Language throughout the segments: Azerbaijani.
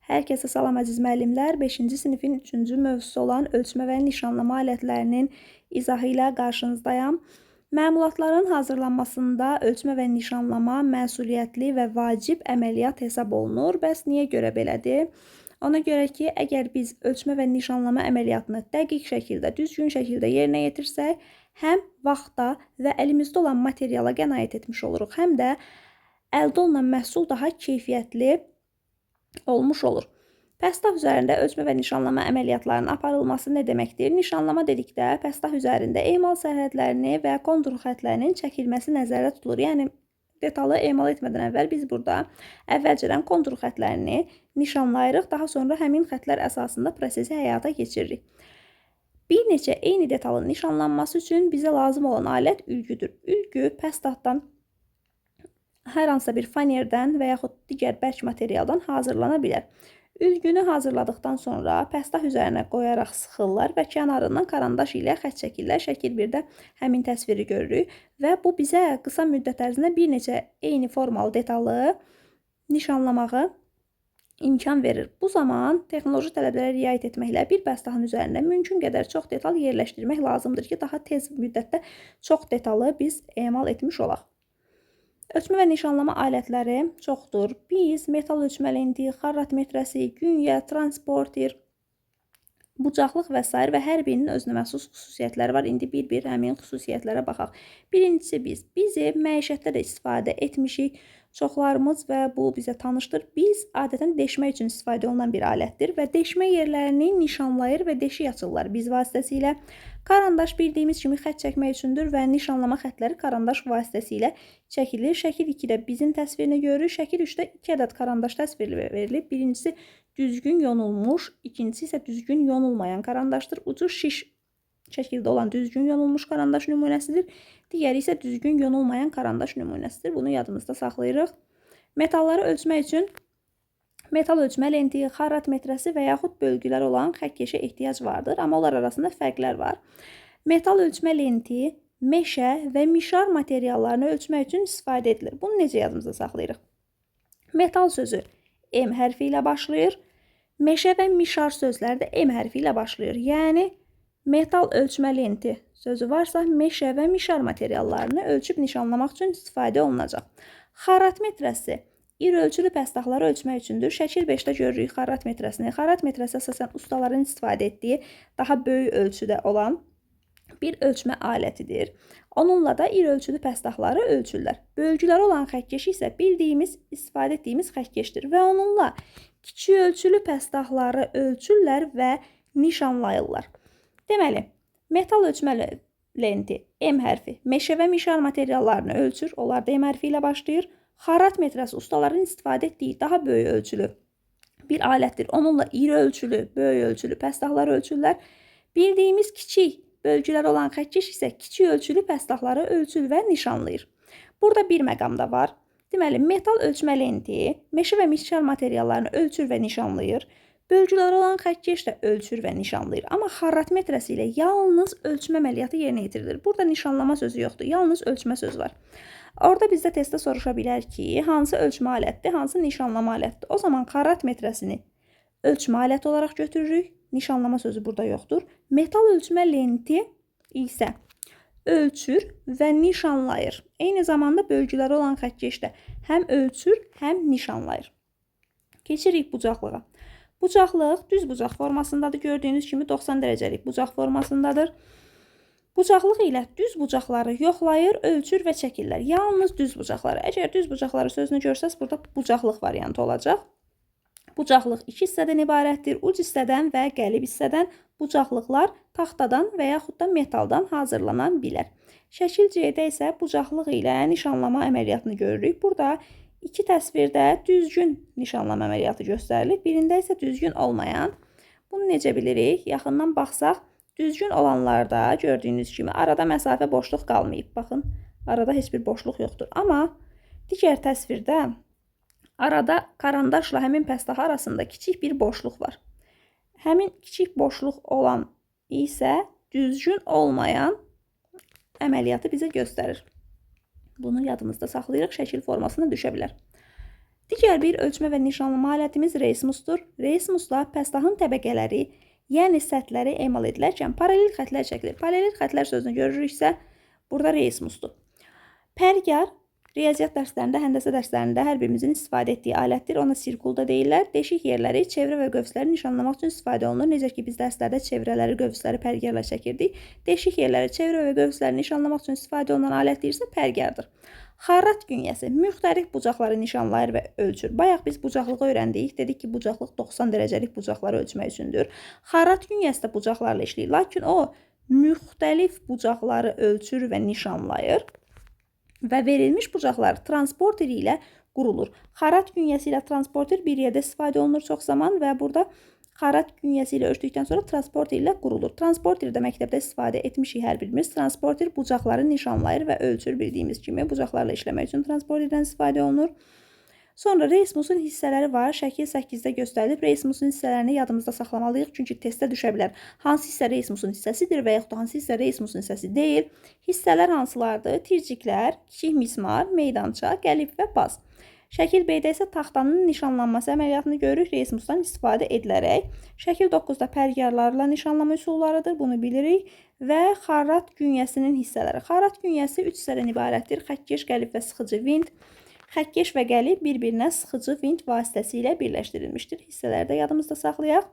Hər kəsə salam əziz müəllimlər. 5-ci sinifin 3-cü mövzusu olan ölçmə və nişanlama alətlərinin izahı ilə qarşınızdayam. Məmulatların hazırlanmasında ölçmə və nişanlama məsuliyyətli və vacib əməliyyat hesab olunur. Bəs niyə görə belədir? Ona görə ki, əgər biz ölçmə və nişanlama əməliyyatını dəqiq şəkildə, düzgün şəkildə yerinə yetirsək, həm vaxta və əlimizdə olan materiala qənaət etmiş oluruq, həm də əldə olunan məhsul daha keyfiyyətli olmuş olur. Pəstah üzərində ölçmə və nişanlama əməliyyatlarının aparılması nə deməkdir? Nişanlama dedikdə pəstah üzərində emal sərhədlərini və kontur xətlərinin çəkilməsi nəzərdə tutulur. Yəni detalı emal etmədən əvvəl biz burada əvvəlcədən kontur xətlərini nişanlayırıq, daha sonra həmin xətlər əsasında prosesi həyata keçiririk. Bir neçə eyni detalın nişanlanması üçün bizə lazım olan alət ülgüdür. Ülgü pəstahdan hər hansısa bir fanerdən və yaxud digər bərk materialdan hazırlana bilər. Ülgünü hazırladıqdan sonra pəstah üzərinə qoyaraq sıxırlar və kənarından karandaş ilə xətt çəkirlər. Şəkil 1-də həmin təsviri görürük və bu bizə qısa müddət ərzində bir neçə eyni formalı detalı nişanlamağı imkan verir. Bu zaman texnoloji tələblərə riayət etməklə bir pəstahın üzərində mümkün qədər çox detal yerləşdirmək lazımdır ki, daha tez müddətdə çox detalı biz emal etmiş olaq. Ölçmə və nişanlama alətləri çoxdur. Biz metal ölçmə lenti, xarrat metrəsi, günyə, transporter, bucaqlıq və s. və hər birinin özünə məxsus xüsusiyyətləri var. İndi bir-bir həmin xüsusiyyətlərə baxaq. Birincisi bizi məişətdə də istifadə etmişik. Çoxlarımız və bu bizə tanışdır. Biz adətən deşmək üçün istifadə olunan bir alətdir və deşmə yerlərini nişanlayır və deşik açırlar biz vasitəsilə. Karandaş bildiyimiz kimi xətt çəkmək üçündür və nişanlama xətləri karandaş vasitəsilə çəkilir. Şəkil 2-də bizim təsvirini görürük. Şəkil 3-də 2 ədəd karandaş təsviri verilib. Birincisi düzgün yonulmuş, ikincisi isə düzgün yonulmayan karandaşdır. Ucu şiş şəkildə olan düzgün yonulmuş karandaş nümunəsidir. Digəri isə düzgün yonulmayan karandaş nümunəsidir. Bunu yadımızda saxlayırıq. Metalları ölçmək üçün metal ölçmə lenti, xarrat metrəsi və yaxud bölgülər olan xəttkeşə ehtiyac vardır. Amma onlar arasında fərqlər var. Metal ölçmə lenti meşə və mişar materiallarını ölçmək üçün istifadə edilir. Bunu necə yadımızda saxlayırıq? Metal sözü M hərfi ilə başlayır. Meşə və mişar sözləri də M hərfi ilə başlayır. Yəni metal ölçmə lenti sözü varsa meşə və mişar materiallarını ölçüb nişanlamaq üçün istifadə olunacaq. Xarrat metrəsi iri ölçülü pəstahları ölçmək üçündür. Şəkil 5-də görürük xarrat metrəsini. Xarrat metrəsi əsasən ustaların istifadə etdiyi daha böyük ölçüdə olan bir ölçmə alətidir. Onunla da iri ölçülü pəstahları ölçürlər. Bölgüləri olan xəttkeş isə bildiyimiz, istifadə etdiyimiz xəttkeşdir və onunla kiçik ölçülü pəstahları ölçürlər və nişanlayırlar. Deməli, metal ölçmə lenti M hərfi meşə və mişar materiallarını ölçür. Onlar da M hərfi ilə başlayır. Xarrat metrəsi ustaların istifadə etdiyi daha böyük ölçülü bir alətdir. Onunla iri ölçülü, böyük ölçülü pəstahları ölçürlər. Bildiyimiz kiçik bölgülər olan xəttkeş isə kiçik ölçülü pəstahları ölçür və nişanlayır. Burada bir məqam da var. Deməli, metal ölçmə lenti meşə və mişar materiallarını ölçür və nişanlayır. Bölgüləri olan xəttkeş də ölçür və nişanlayır. Amma xarrat metrəsi ilə yalnız ölçmə əməliyyatı yerinə yetirilir. Burada nişanlama sözü yoxdur, yalnız ölçmə sözü var. Orada bizdə testdə soruşa bilər ki, hansı ölçmə alətdir, hansı nişanlama alətdir. O zaman xarrat metrəsini ölçmə aləti olaraq götürürük. Nişanlama sözü burada yoxdur. Metal ölçmə lenti isə ölçür və nişanlayır. Eyni zamanda bölgüləri olan xəttkeş də həm ölçür, həm nişanlayır. Keçirik bucaqlığa. Bucaqlıq düz bucaq formasındadır. Gördüyünüz kimi 90 dərəcəlik bucaq formasındadır. Bucaqlıq ilə düz bucaqları yoxlayır, ölçür və çəkirlər. Yalnız düz bucaqları. Əgər düz bucaqları sözünü görsəz, burada bucaqlıq variantı olacaq. Bucaqlıq 2 hissədən ibarətdir. Uc hissədən və qəlib hissədən. Bucaqlıqlar taxtadan və yaxud da metaldan hazırlana bilər. Şəkil C-də isə bucaqlıq ilə nişanlama əməliyyatını görürük. Burada iki təsvirdə düzgün nişanlama əməliyyatı göstərilir. Birində isə düzgün olmayan. Bunu necə bilirik? Yaxından baxsaq, düzgün olanlarda gördüyünüz kimi arada məsafə boşluq qalmayıb. Baxın, arada heç bir boşluq yoxdur. Amma digər təsvirdə arada karandaşla həmin pəstah arasında kiçik bir boşluq var. Həmin kiçik boşluq olan isə düzgün olmayan əməliyyatı bizə göstərir. Bunu yadımızda saxlayırıq, şəkil formasına düşə bilər. Digər bir ölçmə və nişanlama alətimiz reysmusdur. Reysmusla pəstahın təbəqələri, yəni səthləri emal edilərkən paralel xətlər çəkilir. Paralel xətlər sözünü görürüksə, burada reysmusdur. Pərgar riyaziyyat dərslərində, həndəsə dərslərində hər birimizin istifadə etdiyi alətdir. Ona sirkul da deyirlər. Deşik yerləri çevrə və qövsləri nişanlamaq üçün istifadə olunur. Necə ki, biz dərslərdə çevrələri, qövsləri pərgarla çəkirdik. Deşik yerləri çevrə və qövsləri nişanlamaq üçün istifadə olunan alət deyirsə, pərgardır. Xarrat günyəsi müxtəlif bucaqları nişanlayır və ölçür. Bayaq biz bucaqlığı öyrəndik. Dedik ki, bucaqlıq 90 dərəcəlik bucaqları ölçmək üçündür. Xarrat günyəsi də bucaqlarla işləyir. Lakin o müxtəlif bucaqları ölçür və nişanlayır. Və verilmiş bucaqlar transporter ilə qurulur. Xarrat günyəsi ilə transporter bir yerdə istifadə olunur çox zaman və burada xarrat günyəsi ilə ölçdükdən sonra transporter ilə qurulur. Transporterdə məktəbdə istifadə etmişik hər birimiz. Transporter bucaqları nişanlayır və ölçür bildiyimiz kimi. Bucaqlarla işləmək üçün transporterdən istifadə olunur. Sonra reysmusun hissələri var. Şəkil 8-də göstərilib. Reysmusun hissələrini yadımızda saxlamalıyıq. Çünki testdə düşə bilər. Hansı hissə reysmusun hissəsidir və yaxud da hansı hissə reysmusun hissəsi deyil. Hissələr hansılardır? Tirciklər, kiçik mismar, meydança, qəlib və baz. Şəkil B-də isə taxtanın nişanlanması əməliyyatını görürük. Reysmusdan istifadə edilərək. Şəkil 9-da pərgarlarla nişanlama üsullarıdır. Bunu bilirik. Və xarrat günyəsinin hissələri. Xarrat günyəsi 3 hissədən ibarətdir. Xəttkeş, qəlib və sıxıcı vint. Xəttkeş və qəlib bir-birinə sıxıcı vint vasitəsilə birləşdirilmişdir. Hissələri də yadımızda saxlayaq.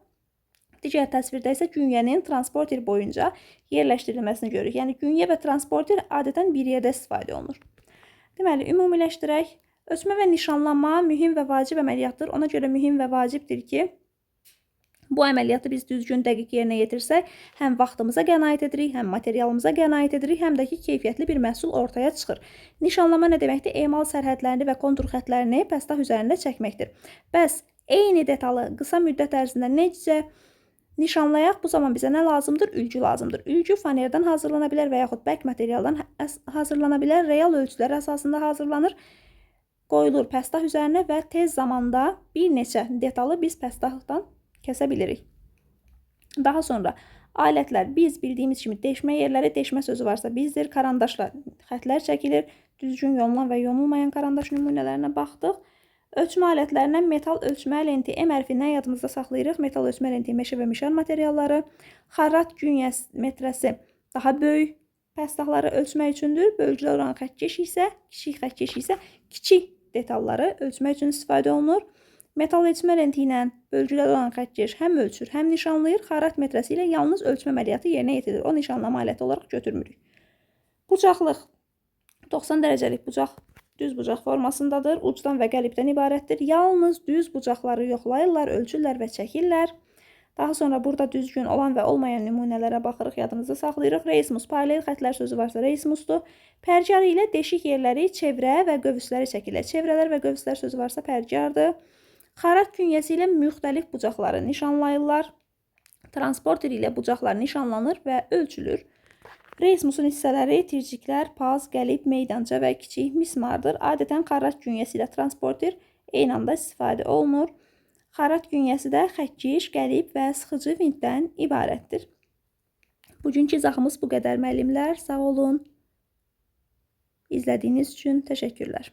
Digər təsvirdə isə günyənin transporter boyunca yerləşdirilməsini görürük. Yəni, günyə və transporter adətən bir yerdə istifadə olunur. Deməli, ümumiləşdirək. Ölçmə və nişanlama mühüm və vacib əməliyyatdır. Ona görə mühüm və vacibdir ki, bu əməliyyatı biz düzgün, dəqiq yerinə yetirsək, həm vaxtımıza qənaət edirik, həm materialımıza qənaət edirik, həm də ki, keyfiyyətli bir məhsul ortaya çıxır. Nişanlama nə deməkdir? Emal sərhədlərini və kontur xətlərini pəstah üzərində çəkməkdir. Bəs eyni detalı qısa müddət ərzində necə nişanlayaq? Bu zaman bizə nə lazımdır? Ülgü lazımdır. Ülgü fanerdən hazırlana bilər və yaxud bərk materialdan hazırlana bilər. Real ölçülər əsasında hazırlanır. Qoyulur pəstah üzərinə və tez zamanda bir neçə detalı biz pəstahdan kəsə bilirik. Daha sonra alətlər biz bildiyimiz kimi deşmə yerləri, deşmə sözü varsa bizdir. Karandaşla xətlər çəkilir. Düzgün yolunan və yonulmayan karandaş nümunələrinə baxdıq. Ölçmə alətlərindən metal ölçmə lenti M hərfindən yadımızda saxlayırıq. Metal ölçmə lenti meşə və mişar materialları. Xarrat günyəsi metrəsi daha böyük pəstahları ölçmək üçündür. Bölgülər olan xəttkeş isə, kiçik xəttkeş isə kiçik detalları ölçmək üçün istifadə olunur. Metal ölçmə lenti ilə bölgülər olan xəttkeş həm ölçür, həm nişanlayır. Xarrat metrəsi ilə yalnız ölçmə əməliyyatı yerinə yetirilir. O nişanlama aləti olaraq götürmürük. Bucaqlıq 90 dərəcəlik bucaq düz bucaq formasındadır. Ucdan və qəlibdən ibarətdir. Yalnız düz bucaqları yoxlayırlar, ölçürlər və çəkirlər. Daha sonra burada düzgün olan və olmayan nümunələrə baxırıq, yadımızda saxlayırıq. Reysmus, paralel xətlər sözü varsa reysmusdur. Pərgar ilə deşik yerləri çevrə və qövsləri çəkilir. Çevrələr və qövslər sözü varsa pərgardır. Xarrat günyəsi ilə müxtəlif bucaqları nişanlayırlar. Transporter ilə bucaqlar nişanlanır və ölçülür. Reysmusun hissələri tirciklər, paz, qəlib, meydança və kiçik mismardır. Adətən xarrat günyəsi ilə transporter eyni anda istifadə olunur. Xarrat günyəsi də xəttkeş, qəlib və sıxıcı vintdən ibarətdir. Bugünkü izahımız bu qədər müəllimlər. Sağ olun. İzlədiyiniz üçün təşəkkürlər.